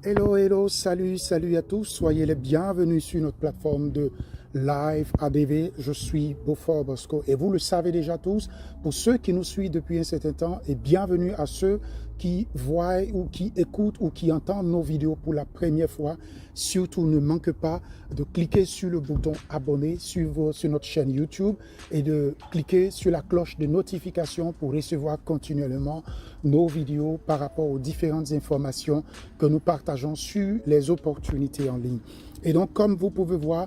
Hello, salut à tous, soyez les bienvenus sur notre plateforme de Live ADV. Je suis Beaufort Bosco et vous le savez déjà tous, pour ceux qui nous suivent depuis un certain temps, et bienvenue à ceux qui voient ou qui écoutent ou qui entendent nos vidéos pour la première fois. Surtout, ne manquez pas de cliquer sur le bouton abonner sur notre chaîne YouTube et de cliquer sur la cloche de notification pour recevoir continuellement nos vidéos par rapport aux différentes informations que nous partageons sur les opportunités en ligne. Et donc, comme vous pouvez voir,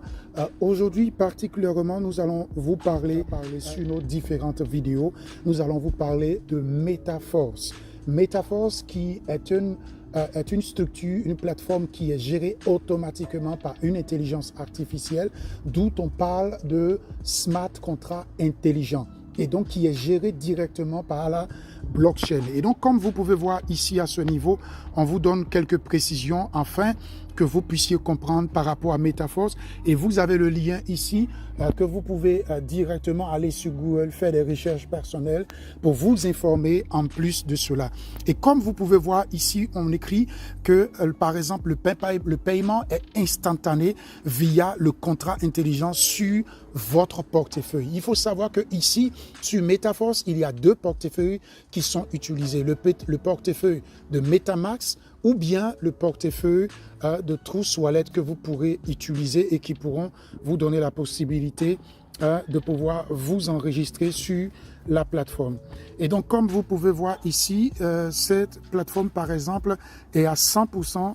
aujourd'hui particulièrement, nous allons vous parler sur nos différentes vidéos, nous allons vous parler de MetaForce. MetaForce qui est une structure, une plateforme qui est gérée automatiquement par une intelligence artificielle, d'où on parle de smart contract intelligent, et donc qui est géré directement par la blockchain. Et donc, comme vous pouvez voir ici à ce niveau, on vous donne quelques précisions afin que vous puissiez comprendre par rapport à MetaForce. Et vous avez le lien ici que vous pouvez directement aller sur Google, faire des recherches personnelles pour vous informer en plus de cela. Et comme vous pouvez voir ici, on écrit que par exemple, le paiement est instantané via le contrat intelligent sur votre portefeuille. Il faut savoir que ici, sur MetaForce, il y a deux portefeuilles qui sont utilisés. Le portefeuille de MetaMask ou bien le portefeuille de Trust Wallet que vous pourrez utiliser et qui pourront vous donner la possibilité de pouvoir vous enregistrer sur la plateforme. Et donc, comme vous pouvez voir ici, cette plateforme, par exemple, est à 100%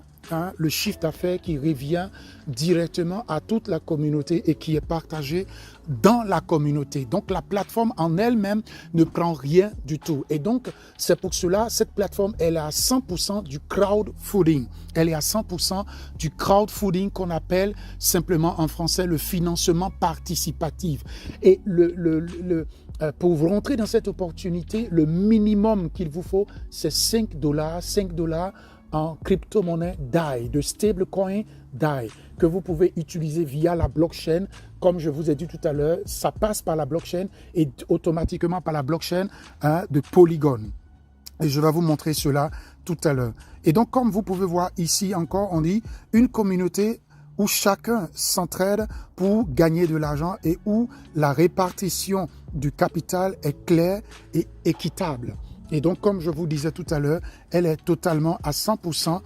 le chiffre d'affaires qui revient directement à toute la communauté et qui est partagé dans la communauté. Donc, la plateforme en elle-même ne prend rien du tout. Et donc, c'est pour cela, cette plateforme, elle est à 100% du crowdfunding. Elle est à 100% du crowdfunding qu'on appelle simplement en français le financement participatif. Et pour vous rentrer dans cette opportunité, le minimum qu'il vous faut, c'est $5. $5 en crypto-monnaie DAI, de stablecoin DAI, que vous pouvez utiliser via la blockchain. Comme je vous ai dit tout à l'heure, ça passe par la blockchain et automatiquement par la blockchain de Polygon. Et je vais vous montrer cela tout à l'heure. Et donc, comme vous pouvez voir ici encore, on dit une communauté où chacun s'entraide pour gagner de l'argent et où la répartition du capital est claire et équitable. Et donc, comme je vous disais tout à l'heure, elle est totalement à 100%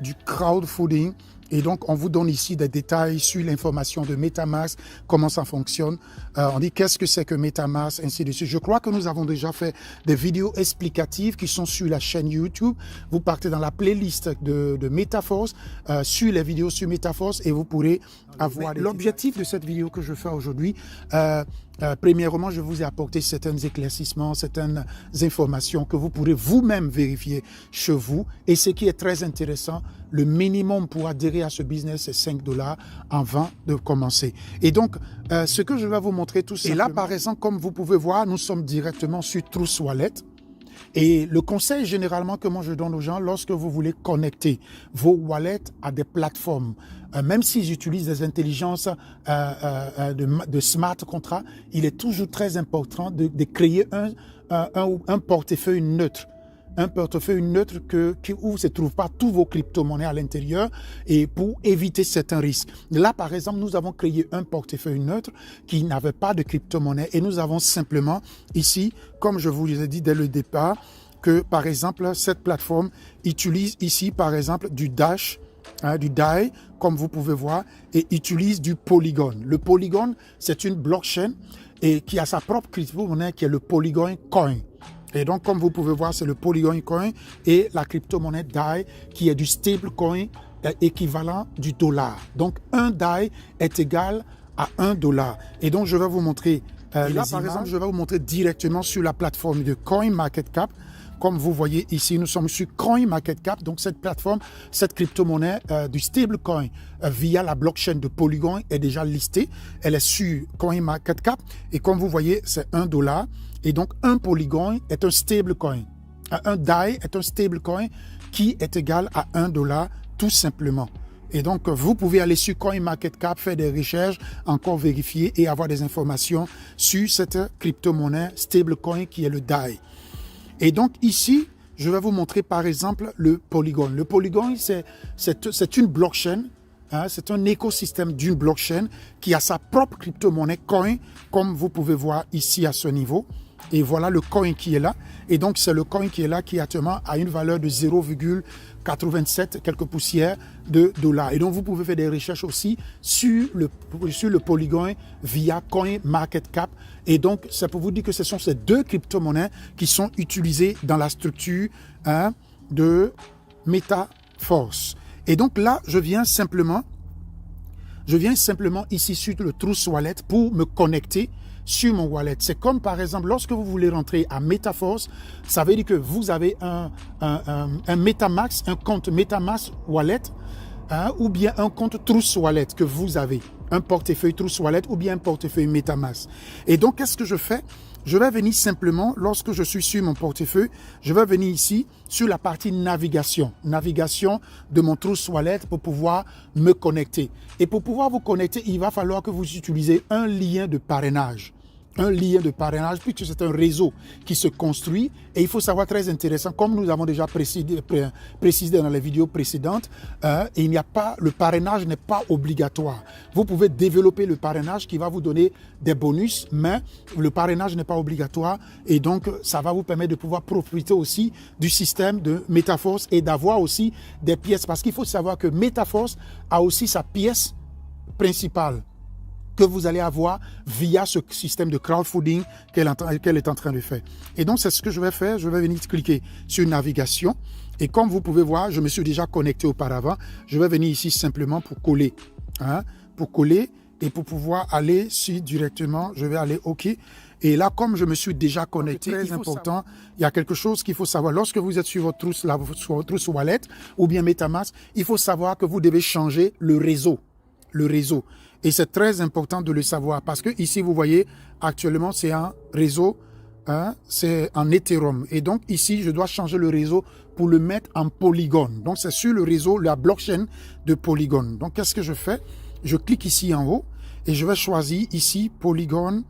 du crowdfunding. Et donc, on vous donne ici des détails sur l'information de MetaMask, comment ça fonctionne. On dit qu'est-ce que c'est que MetaMask, ainsi de suite. Je crois que nous avons déjà fait des vidéos explicatives qui sont sur la chaîne YouTube. Vous partez dans la playlist de MetaForce, sur les vidéos sur MetaForce et vous pourrez avoir... L'objectif de cette vidéo que je fais aujourd'hui, premièrement, je vous ai apporté certains éclaircissements, certaines informations que vous pourrez vous-même vérifier chez vous. Et ce qui est très intéressant, le minimum pour adhérer à ce business, c'est $5 avant de commencer. Et donc, ce que je vais vous montrer tout simplement. Et là, par exemple, comme vous pouvez voir, nous sommes directement sur Trust Wallet. Et le conseil généralement que moi je donne aux gens, lorsque vous voulez connecter vos wallets à des plateformes, même s'ils utilisent des intelligences de smart contract, il est toujours très important de créer un portefeuille neutre. Un portefeuille neutre où ne se trouvent pas tous vos crypto-monnaies à l'intérieur et pour éviter certains risques. Là, par exemple, nous avons créé un portefeuille neutre qui n'avait pas de crypto-monnaie et nous avons simplement ici, comme je vous l'ai dit dès le départ, que par exemple, cette plateforme utilise ici, par exemple, du Dash, du DAI, comme vous pouvez voir, et utilise du Polygon. Le Polygon, c'est une blockchain et qui a sa propre crypto-monnaie qui est le Polygon Coin. Et donc, comme vous pouvez voir, c'est le Polygon Coin et la crypto-monnaie DAI qui est du stablecoin équivalent du dollar. Donc, un DAI est égal à $1. Et donc, je vais vous montrer là, par exemple, je vais vous montrer directement sur la plateforme de CoinMarketCap. Comme vous voyez ici, nous sommes sur CoinMarketCap. Donc, cette plateforme, cette crypto-monnaie du stablecoin via la blockchain de Polygon est déjà listée. Elle est sur CoinMarketCap. Et comme vous voyez, c'est $1. Et donc, un Polygon est un stablecoin. Un DAI est un stablecoin qui est égal à $1 tout simplement. Et donc, vous pouvez aller sur CoinMarketCap, faire des recherches, encore vérifier et avoir des informations sur cette crypto-monnaie stablecoin qui est le DAI. Et donc, ici, je vais vous montrer par exemple le Polygon. Le Polygon, c'est une blockchain. Hein, c'est un écosystème d'une blockchain qui a sa propre crypto-monnaie coin, comme vous pouvez voir ici à ce niveau. Et voilà le coin qui est là. Et donc, c'est le coin qui est là qui actuellement a une valeur de 0,87 quelques poussières de dollars. Et donc, vous pouvez faire des recherches aussi sur le Polygon via CoinMarketCap. Et donc, c'est pour vous dire que ce sont ces deux crypto-monnaies qui sont utilisées dans la structure de MetaForce. Et donc là, je viens simplement ici sur le Trust Wallet pour me connecter sur mon wallet. C'est comme par exemple, lorsque vous voulez rentrer à MetaForce, ça veut dire que vous avez un MetaMask, un compte MetaMask Wallet, ou bien un compte Trust Wallet que vous avez, un portefeuille Trust Wallet ou bien un portefeuille MetaMask. Et donc, qu'est-ce que je fais? Je vais venir simplement, lorsque je suis sur mon portefeuille, je vais venir ici sur la partie navigation de mon Trust Wallet pour pouvoir me connecter. Et pour pouvoir vous connecter, il va falloir que vous utilisez un lien de parrainage. Un lien de parrainage, puisque c'est un réseau qui se construit. Et il faut savoir, très intéressant, comme nous avons déjà précisé dans les vidéos précédentes, le parrainage n'est pas obligatoire. Vous pouvez développer le parrainage qui va vous donner des bonus, mais le parrainage n'est pas obligatoire. Et donc, ça va vous permettre de pouvoir profiter aussi du système de MetaForce et d'avoir aussi des pièces. Parce qu'il faut savoir que MetaForce a aussi sa pièce principale que vous allez avoir via ce système de crowdfunding qu'elle est en train de faire. Et donc, c'est ce que je vais faire. Je vais venir cliquer sur navigation. Et comme vous pouvez voir, je me suis déjà connecté auparavant. Je vais venir ici simplement pour coller. Pour coller et pour pouvoir aller directement, je vais aller OK. Et là, comme je me suis déjà connecté, très important, il y a quelque chose qu'il faut savoir. Lorsque vous êtes sur votre Trust Wallet ou bien MetaMask, il faut savoir que vous devez changer le réseau. Et c'est très important de le savoir parce que ici, vous voyez, actuellement, c'est un réseau, c'est en Ethereum. Et donc, ici, je dois changer le réseau pour le mettre en Polygon. Donc, c'est sur le réseau, la blockchain de Polygon. Donc, qu'est-ce que je fais? Je clique ici en haut et je vais choisir ici Polygon.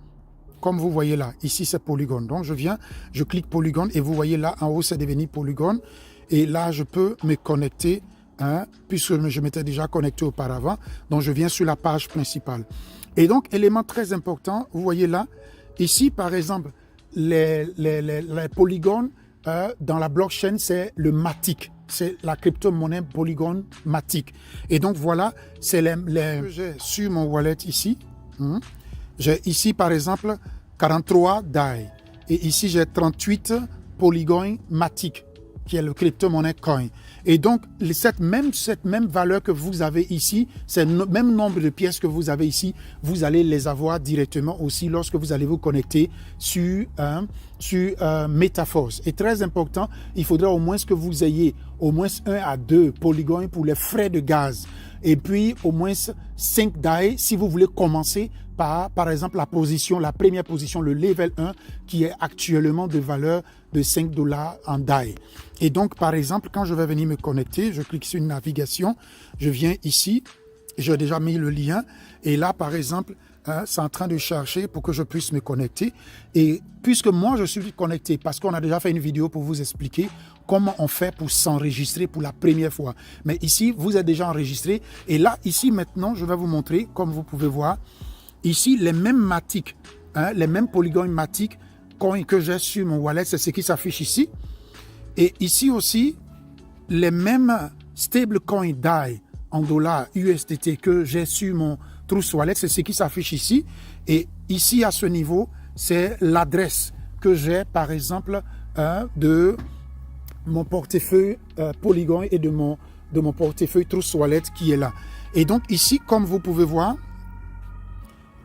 Comme vous voyez là, ici, c'est Polygon. Donc, je clique Polygon et vous voyez là, en haut, c'est devenu Polygon. Et là, je peux me connecter puisque je m'étais déjà connecté auparavant. Donc, je viens sur la page principale. Et donc, élément très important, vous voyez là, ici, par exemple, les polygones dans la blockchain, c'est le Matic. C'est la crypto-monnaie Polygon Matic. Et donc, voilà, c'est j'ai sur mon wallet ici. J'ai ici, par exemple, 43 DAI. Et ici, j'ai 38 Polygon Matic, qui est le crypto-monnaie coin. Et donc, cette même valeur que vous avez ici, c'est le même nombre de pièces que vous avez ici, vous allez les avoir directement aussi lorsque vous allez vous connecter sur MetaForce. Et très important, il faudra au moins que vous ayez au moins 1 à 2 polygons pour les frais de gaz. Et puis, au moins 5 DAI si vous voulez commencer par exemple, la première position, le level 1, qui est actuellement de valeur de $5 en DAI. Et donc, par exemple, quand je vais venir me connecter, je clique sur navigation, je viens ici, j'ai déjà mis le lien, et là, par exemple, c'est en train de chercher pour que je puisse me connecter. Et puisque moi, je suis connecté, parce qu'on a déjà fait une vidéo pour vous expliquer comment on fait pour s'enregistrer pour la première fois. Mais ici, vous êtes déjà enregistré. Et là, ici, maintenant, je vais vous montrer, comme vous pouvez voir, ici, les mêmes Matic, les mêmes polygones Matic que j'ai sur mon wallet, c'est ce qui s'affiche ici. Et ici aussi, les mêmes stablecoin DAI en dollars USDT que j'ai sur mon Trust Wallet, c'est ce qui s'affiche ici. Et ici, à ce niveau, c'est l'adresse que j'ai, par exemple, de mon portefeuille Polygon et de mon portefeuille Trust Wallet qui est là. Et donc ici, comme vous pouvez voir,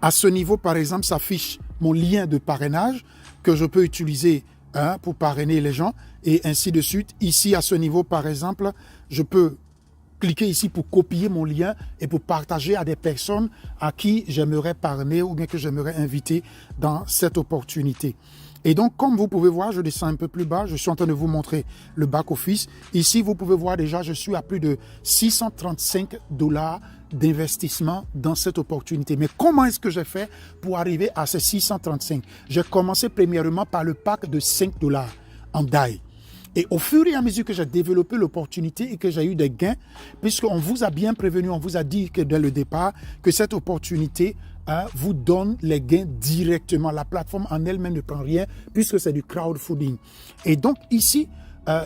à ce niveau, par exemple, s'affiche mon lien de parrainage que je peux utiliser pour parrainer les gens et ainsi de suite. Ici, à ce niveau, par exemple, je peux cliquer ici pour copier mon lien et pour partager à des personnes à qui j'aimerais parrainer ou bien que j'aimerais inviter dans cette opportunité. Et donc, comme vous pouvez voir, je descends un peu plus bas. Je suis en train de vous montrer le back-office. Ici, vous pouvez voir déjà, je suis à plus de $635 d'investissement dans cette opportunité. Mais comment est-ce que j'ai fait pour arriver à ces 635? J'ai commencé premièrement par le pack de $5 en DAI. Et au fur et à mesure que j'ai développé l'opportunité et que j'ai eu des gains, puisqu'on vous a bien prévenu, on vous a dit que dès le départ, que cette opportunité vous donne les gains directement. La plateforme en elle-même ne prend rien puisque c'est du crowdfunding. Et donc ici,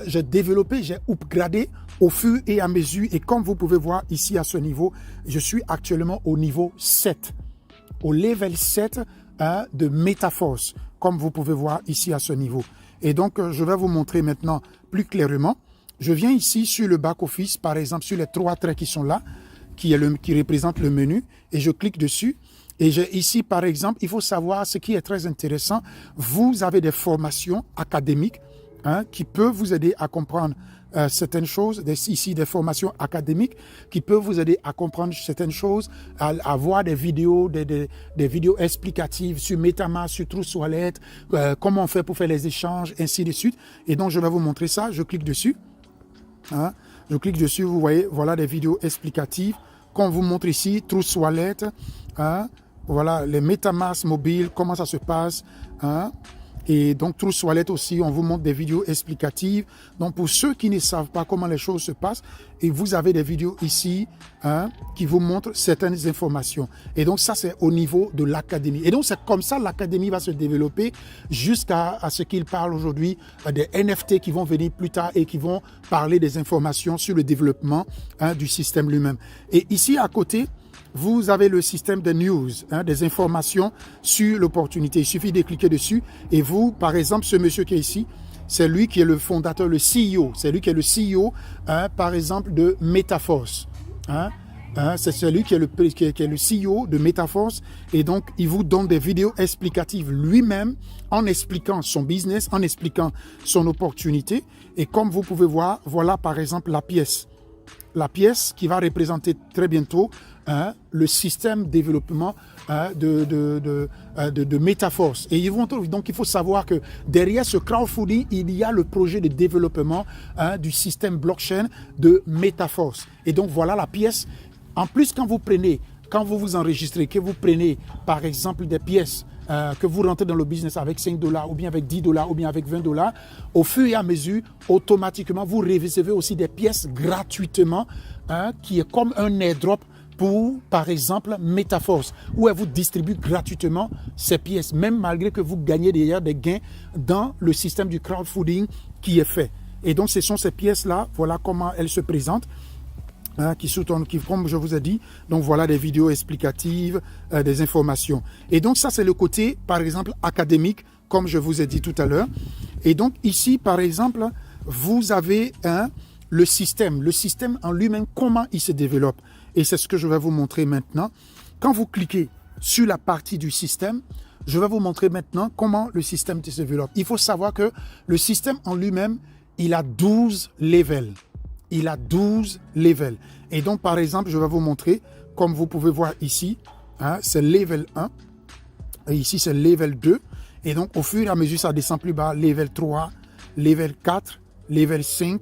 j'ai développé, j'ai upgradé au fur et à mesure. Et comme vous pouvez voir ici à ce niveau, je suis actuellement au niveau 7, au level 7 de MetaForce, comme vous pouvez voir ici à ce niveau. Et donc, je vais vous montrer maintenant plus clairement. Je viens ici sur le back-office, par exemple, sur les 3 traits qui sont là, qui représentent le menu, et je clique dessus. Et j'ai ici, par exemple, il faut savoir ce qui est très intéressant. Vous avez des formations académiques qui peuvent vous aider à comprendre certaines choses, ici des formations académiques qui peuvent vous aider à comprendre certaines choses, à voir des vidéos, des vidéos explicatives sur MetaMask, sur Trust Wallet, comment on fait pour faire les échanges, ainsi de suite. Et donc, je vais vous montrer ça. Je clique dessus. Je clique dessus, vous voyez, voilà des vidéos explicatives. Qu'on vous montre ici, Trust Wallet, voilà les MetaMask mobiles, comment ça se passe. Et donc, Trust Wallet aussi, on vous montre des vidéos explicatives. Donc, pour ceux qui ne savent pas comment les choses se passent, et vous avez des vidéos ici qui vous montrent certaines informations. Et donc, ça, c'est au niveau de l'académie. Et donc, c'est comme ça l'académie va se développer jusqu'à ce qu'il parle aujourd'hui des NFT qui vont venir plus tard et qui vont parler des informations sur le développement du système lui-même. Et ici, à côté, vous avez le système de news, des informations sur l'opportunité. Il suffit de cliquer dessus et vous, par exemple, ce monsieur qui est ici, c'est lui qui est le fondateur, le CEO. C'est lui qui est le CEO, par exemple, de MetaForce. C'est celui qui est le CEO de MetaForce. Et donc, il vous donne des vidéos explicatives lui-même en expliquant son business, en expliquant son opportunité. Et comme vous pouvez voir, voilà par exemple la pièce. La pièce qui va représenter très bientôt le système de développement de MetaForce. Et donc, il faut savoir que derrière ce crowdfunding, il y a le projet de développement du système blockchain de MetaForce. Et donc, voilà la pièce. En plus, quand vous vous enregistrez, que vous prenez, par exemple, des pièces que vous rentrez dans le business avec $5 ou bien avec $10 ou bien avec $20, au fur et à mesure, automatiquement, vous recevez aussi des pièces gratuitement qui est comme un airdrop pour, par exemple, MetaForce, où elle vous distribue gratuitement ces pièces, même malgré que vous gagnez d'ailleurs des gains dans le système du crowdfunding qui est fait. Et donc, ce sont ces pièces-là, voilà comment elles se présentent. Qui, comme je vous ai dit, donc voilà des vidéos explicatives, des informations. Et donc ça, c'est le côté, par exemple, académique, comme je vous ai dit tout à l'heure. Et donc ici, par exemple, vous avez le système en lui-même, comment il se développe. Et c'est ce que je vais vous montrer maintenant. Quand vous cliquez sur la partie du système, je vais vous montrer maintenant comment le système se développe. Il faut savoir que le système en lui-même, il a 12 levels. Il a 12 levels. Et donc, par exemple, je vais vous montrer, comme vous pouvez voir ici, c'est level 1. Et ici, c'est level 2. Et donc, au fur et à mesure, ça descend plus bas. Level 3, level 4, level 5,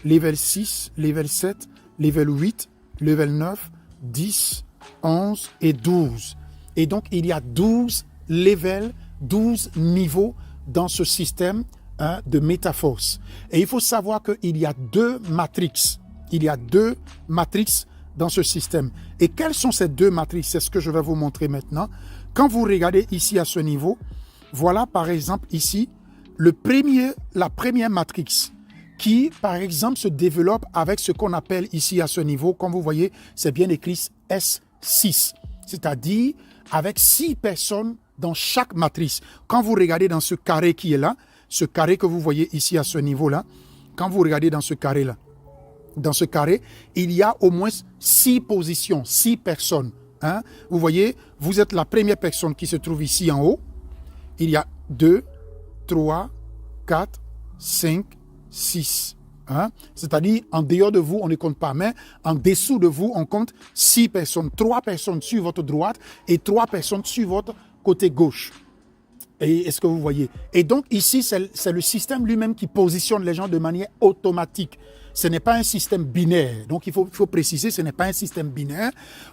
level 6, level 7, level 8, level 9, 10, 11 et 12. Et donc, il y a 12 levels, 12 niveaux dans ce système de MetaForce. Et il faut savoir qu'il y a 2 matrices. Il y a 2 matrices dans ce système. Et quelles sont ces 2 matrices? C'est ce que je vais vous montrer maintenant. Quand vous regardez ici à ce niveau, voilà par exemple ici la première matrice qui par exemple se développe avec ce qu'on appelle ici à ce niveau, comme vous voyez, c'est bien écrit S6, c'est-à-dire avec 6 personnes dans chaque matrice. Quand vous regardez dans ce carré qui est là, ce carré que vous voyez ici à ce niveau-là, quand vous regardez dans ce carré-là, dans ce carré, il y a au moins 6 positions, 6 personnes. Vous voyez, vous êtes la première personne qui se trouve ici en haut. Il y a 2, 3, 4, 5, 6. C'est-à-dire, en dehors de vous, on ne compte pas, mais en dessous de vous, on compte 6 personnes. 3 personnes sur votre droite et 3 personnes sur votre côté gauche. Et est-ce que vous voyez? Et donc ici, c'est le système lui-même qui positionne les gens de manière automatique. Ce n'est pas un système binaire. Donc il faut préciser, ce n'est pas un système binaire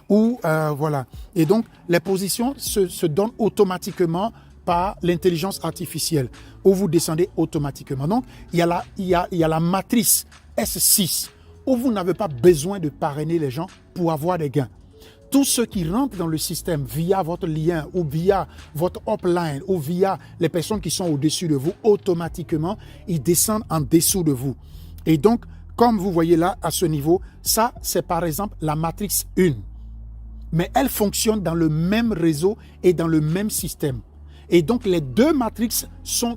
où voilà. Et donc les positions se donnent automatiquement par l'intelligence artificielle, où vous descendez automatiquement. Donc, il y a la matrice S6, où vous n'avez pas besoin de parrainer les gens pour avoir des gains. Tous ceux qui rentrent dans le système via votre lien ou via votre upline ou via les personnes qui sont au-dessus de vous, automatiquement, ils descendent en dessous de vous. Et donc, comme vous voyez là, à ce niveau, ça, c'est par exemple la matrice 1. Mais elle fonctionne dans le même réseau et dans le même système. Et donc, les deux matrices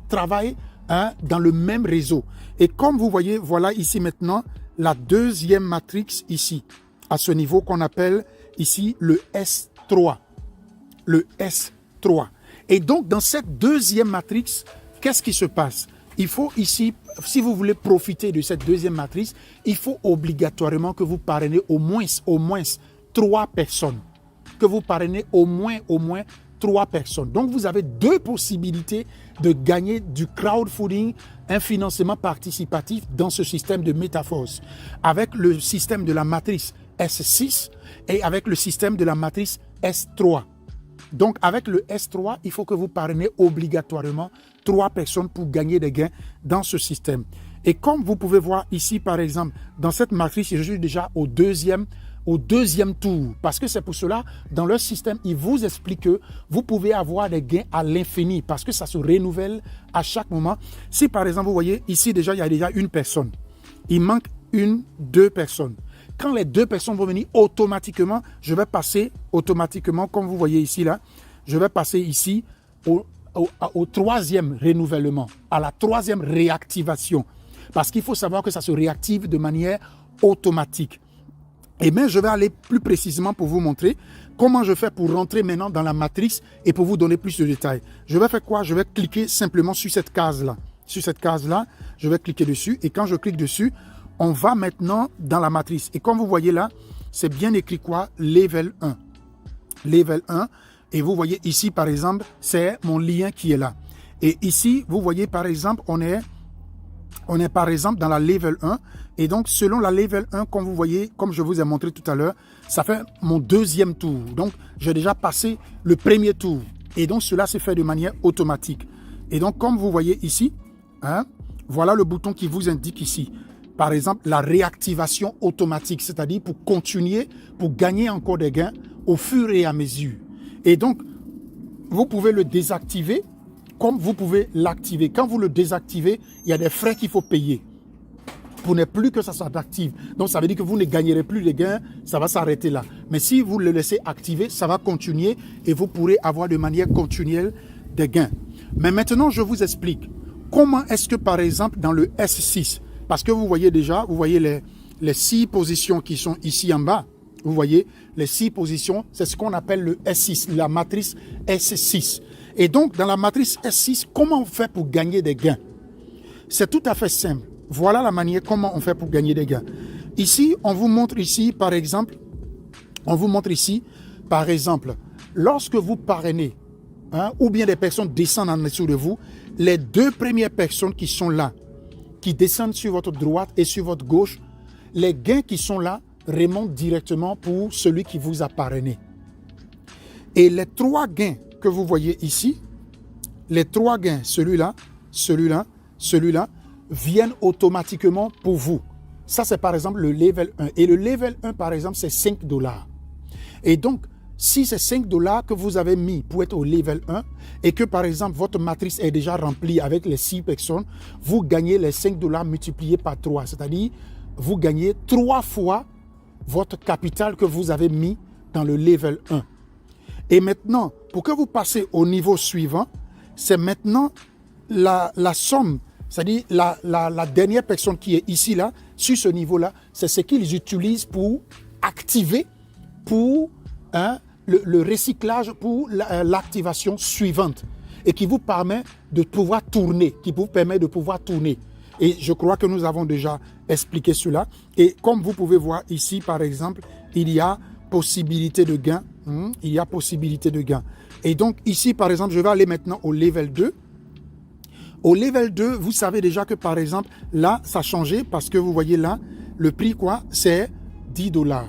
travaillent dans le même réseau. Et comme vous voyez, voilà ici maintenant la deuxième matrice ici, à ce niveau qu'on appelle ici le S3. Le S3. Et donc, dans cette deuxième matrice, qu'est-ce qui se passe? Il faut ici, si vous voulez profiter de cette deuxième matrice, il faut obligatoirement que vous parrainez au moins 3 personnes. Que vous parrainez au moins 3 personnes. Donc, vous avez 2 possibilités de gagner du crowdfunding, un financement participatif dans ce système de Metaforce. Avec le système de la matrice S6 et avec le système de la matrice S3. Donc, avec le S3, il faut que vous parrainez obligatoirement 3 personnes pour gagner des gains dans ce système. Et comme vous pouvez voir ici, par exemple, dans cette matrice, je suis déjà au deuxième tour. Parce que c'est pour cela, dans leur système, ils vous expliquent que vous pouvez avoir des gains à l'infini parce que ça se renouvelle à chaque moment. Si, par exemple, vous voyez, ici, déjà, il y a déjà une personne. Il manque 2 personnes. Quand les 2 personnes vont venir automatiquement, je vais passer automatiquement, comme vous voyez ici, là, je vais passer ici au 3e renouvellement, à la 3e réactivation. Parce qu'il faut savoir que ça se réactive de manière automatique. Et bien, je vais aller plus précisément pour vous montrer comment je fais pour rentrer maintenant dans la matrice et pour vous donner plus de détails. Je vais faire quoi? Je vais cliquer simplement sur cette case-là. Sur cette case-là, je vais cliquer dessus. Et quand je clique dessus, on va maintenant dans la matrice. Et comme vous voyez là, c'est bien écrit quoi? Level 1. Level 1. Et vous voyez ici, par exemple, c'est mon lien qui est là. Et ici, vous voyez, par exemple, on est par exemple dans la level 1. Et donc, selon la level 1, comme vous voyez, comme je vous ai montré tout à l'heure, ça fait mon 2e tour. Donc, j'ai déjà passé le 1er tour. Et donc, cela se fait de manière automatique. Et donc, comme vous voyez ici, voilà le bouton qui vous indique ici. Par exemple, la réactivation automatique, c'est-à-dire pour continuer, pour gagner encore des gains au fur et à mesure. Et donc, vous pouvez le désactiver comme vous pouvez l'activer. Quand vous le désactivez, il y a des frais qu'il faut payer pour ne plus que ça soit actif. Donc, ça veut dire que vous ne gagnerez plus de gains, ça va s'arrêter là. Mais si vous le laissez activer, ça va continuer et vous pourrez avoir de manière continuelle des gains. Mais maintenant, je vous explique comment est-ce que, par exemple, dans le S6, parce que vous voyez déjà, vous voyez les 6 positions qui sont ici en bas. Vous voyez, les 6 positions, c'est ce qu'on appelle le S6, la matrice S6. Et donc, dans la matrice S6, comment on fait pour gagner des gains? C'est tout à fait simple. Voilà la manière comment on fait pour gagner des gains. Ici, on vous montre ici, par exemple, lorsque vous parrainez, ou bien des personnes descendent en dessous de vous, les 2 premières personnes qui sont là, qui descendent sur votre droite et sur votre gauche, les gains qui sont là remontent directement pour celui qui vous a parrainé. Et les 3 gains que vous voyez ici, les 3 gains, celui-là, viennent automatiquement pour vous. Ça, c'est par exemple le level 1. Et le level 1, par exemple, c'est $5. Et donc, si c'est $5 que vous avez mis pour être au level 1 et que, par exemple, votre matrice est déjà remplie avec les 6 personnes, vous gagnez les $5 multipliés par 3. C'est-à-dire, vous gagnez 3 fois votre capital que vous avez mis dans le level 1. Et maintenant, pour que vous passez au niveau suivant, c'est maintenant la somme, c'est-à-dire la dernière personne qui est ici, là, sur ce niveau-là, c'est ce qu'ils utilisent pour activer, pour le recyclage, pour l'activation suivante, et qui vous permet de pouvoir tourner, Et je crois que nous avons déjà expliqué cela. Et comme vous pouvez voir ici, par exemple, il y a possibilité de gain. Et donc ici, par exemple, je vais aller maintenant au level 2. Au level 2, vous savez déjà que, par exemple, là, ça a changé parce que vous voyez là, le prix, c'est $10.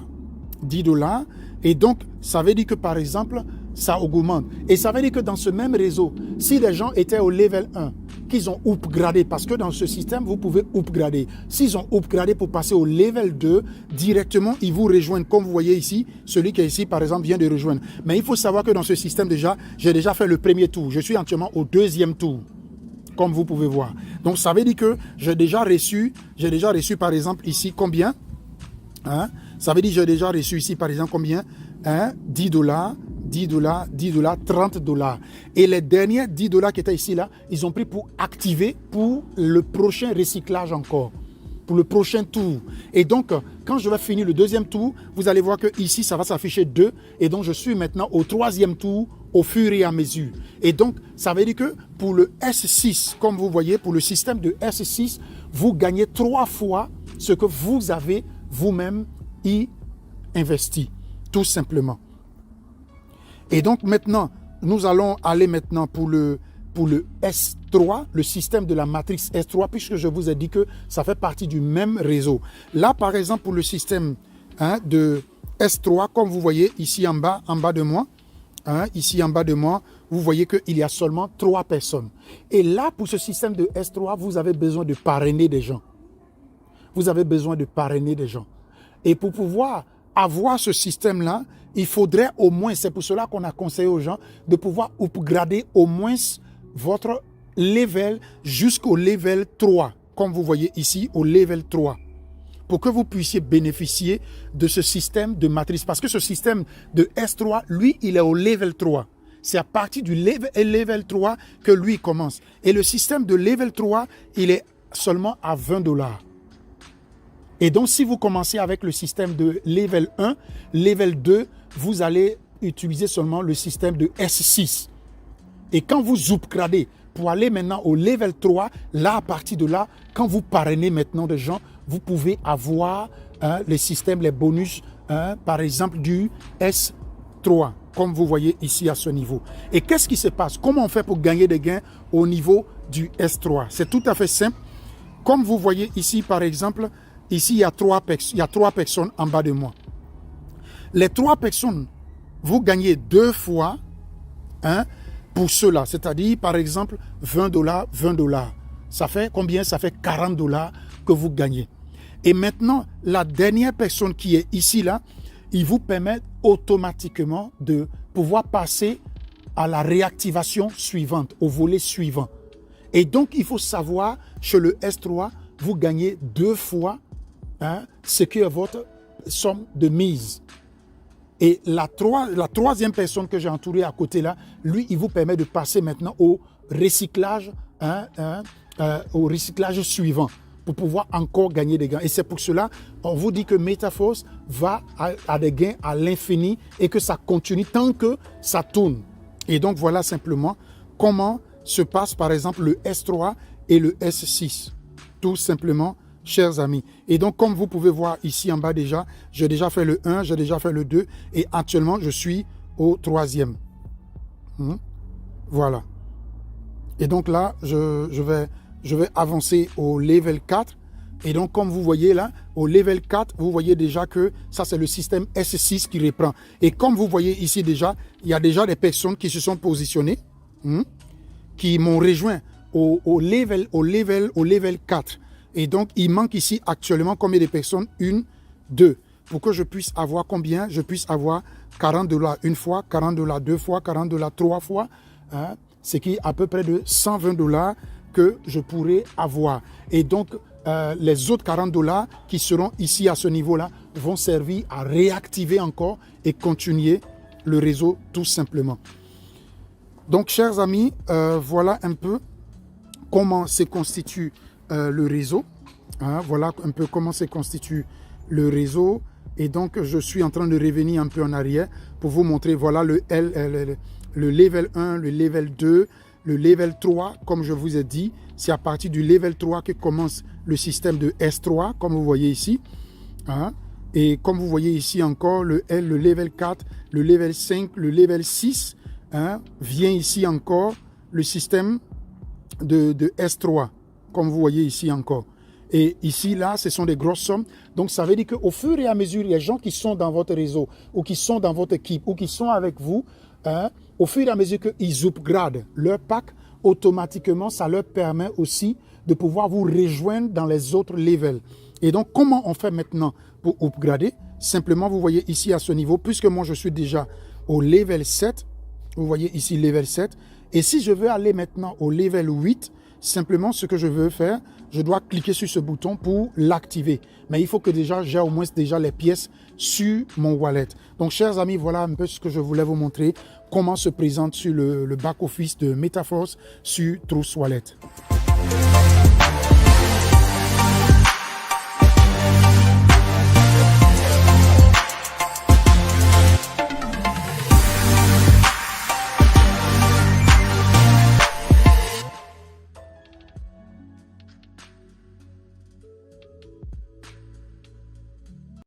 $10. Et donc, ça veut dire que, par exemple, ça augmente. Et ça veut dire que dans ce même réseau, si les gens étaient au level 1, qu'ils ont upgradé, parce que dans ce système, vous pouvez upgrader. S'ils ont upgradé pour passer au level 2, directement, ils vous rejoignent. Comme vous voyez ici, celui qui est ici, par exemple, vient de rejoindre. Mais il faut savoir que dans ce système, déjà, j'ai déjà fait le premier tour. Je suis actuellement au deuxième tour, comme vous pouvez voir. Donc, ça veut dire que j'ai déjà reçu, par exemple, ici, combien? Ça veut dire que j'ai déjà reçu ici, par exemple, combien? 10 dollars, 10 dollars, 10 dollars, 30 dollars. Et les derniers 10 dollars qui étaient ici, là, ils ont pris pour activer pour le prochain recyclage encore, pour le prochain tour. Et donc, quand je vais finir le deuxième tour, vous allez voir que ici, ça va s'afficher 2. Et donc, je suis maintenant au troisième tour au fur et à mesure. Et donc, ça veut dire que pour le S6, comme vous voyez, pour le système de S6, vous gagnez 3 fois ce que vous avez vous-même y investi, tout simplement. Et donc maintenant, nous allons aller maintenant pour le S3, le système de la matrice S3, puisque je vous ai dit que ça fait partie du même réseau. Là, par exemple, pour le système de S3, comme vous voyez ici en bas de moi, ici en bas de moi, vous voyez qu'il y a seulement 3 personnes. Et là, pour ce système de S3, vous avez besoin de parrainer des gens. Vous avez besoin de parrainer des gens. Et pour pouvoir avoir ce système-là, il faudrait au moins, c'est pour cela qu'on a conseillé aux gens de pouvoir upgrader au moins votre level jusqu'au level 3, comme vous voyez ici, au level 3, pour que vous puissiez bénéficier de ce système de matrice. Parce que ce système de S3, lui, il est au level 3. C'est à partir du level 3 que lui commence. Et le système de level 3, il est seulement à 20 dollars. Et donc, si vous commencez avec le système de level 1, level 2, vous allez utiliser seulement le système de S6. Et quand vous upgradez pour aller maintenant au level 3, là, à partir de là, quand vous parrainez maintenant des gens, vous pouvez avoir les systèmes, les bonus, par exemple du S3, comme vous voyez ici à ce niveau. Et qu'est-ce qui se passe? Comment on fait pour gagner des gains au niveau du S3? C'est tout à fait simple. Comme vous voyez ici, par exemple, ici, il y a 3 personnes en bas de moi. Les 3 personnes, vous gagnez 2 fois pour cela. C'est-à-dire, par exemple, 20 dollars, 20 dollars. Ça fait combien? Ça fait 40 dollars que vous gagnez. Et maintenant, la dernière personne qui est ici, là, il vous permet automatiquement de pouvoir passer à la réactivation suivante, au volet suivant. Et donc, il faut savoir, chez le S3, vous gagnez 2 fois ce qui est votre somme de mise. Et la troisième personne que j'ai entourée à côté là, lui, il vous permet de passer maintenant au recyclage, suivant pour pouvoir encore gagner des gains. Et c'est pour cela on vous dit que MetaForce va à des gains à l'infini et que ça continue tant que ça tourne. Et donc voilà simplement comment se passe par exemple le S3 et le S6. Tout simplement, chers amis. Et donc, comme vous pouvez voir ici en bas déjà, j'ai déjà fait le 1, j'ai déjà fait le 2 et actuellement, je suis au 3e. Voilà. Et donc là, je vais avancer au level 4. Et donc, comme vous voyez là, au level 4, vous voyez déjà que ça, c'est le système S6 qui reprend. Et comme vous voyez ici déjà, il y a déjà des personnes qui se sont positionnées, qui m'ont rejoint au level 4. Et donc, il manque ici actuellement combien de personnes? 1, 2. Pour que je puisse avoir combien? Je puisse avoir 40 dollars une fois, 40 dollars 2 fois, 40 dollars 3 fois. Ce qui est à peu près de 120 dollars que je pourrais avoir. Et donc, les autres 40 dollars qui seront ici à ce niveau-là vont servir à réactiver encore et continuer le réseau tout simplement. Donc, chers amis, voilà un peu comment se constitue le réseau. Voilà un peu comment se constitue le réseau. Et donc, je suis en train de revenir un peu en arrière pour vous montrer, voilà le level 1, le level 2, le level 3, comme je vous ai dit. C'est à partir du level 3 que commence le système de S3, comme vous voyez ici. Et comme vous voyez ici encore, le level 4, le level 5, le level 6, vient ici encore le système de S3. Comme vous voyez ici encore. Et ici, là, ce sont des grosses sommes. Donc, ça veut dire qu'au fur et à mesure, les gens qui sont dans votre réseau ou qui sont dans votre équipe ou qui sont avec vous, au fur et à mesure qu'ils upgradent leur pack, automatiquement, ça leur permet aussi de pouvoir vous rejoindre dans les autres levels. Et donc, comment on fait maintenant pour upgrader? Simplement, vous voyez ici à ce niveau, puisque moi je suis déjà au level 7, vous voyez ici level 7, et si je veux aller maintenant au level 8, simplement ce que je veux faire, je dois cliquer sur ce bouton pour l'activer. Mais il faut que déjà j'ai au moins déjà les pièces sur mon wallet. Donc chers amis, voilà un peu ce que je voulais vous montrer, comment se présente sur le back-office de MetaForce sur Trust Wallet.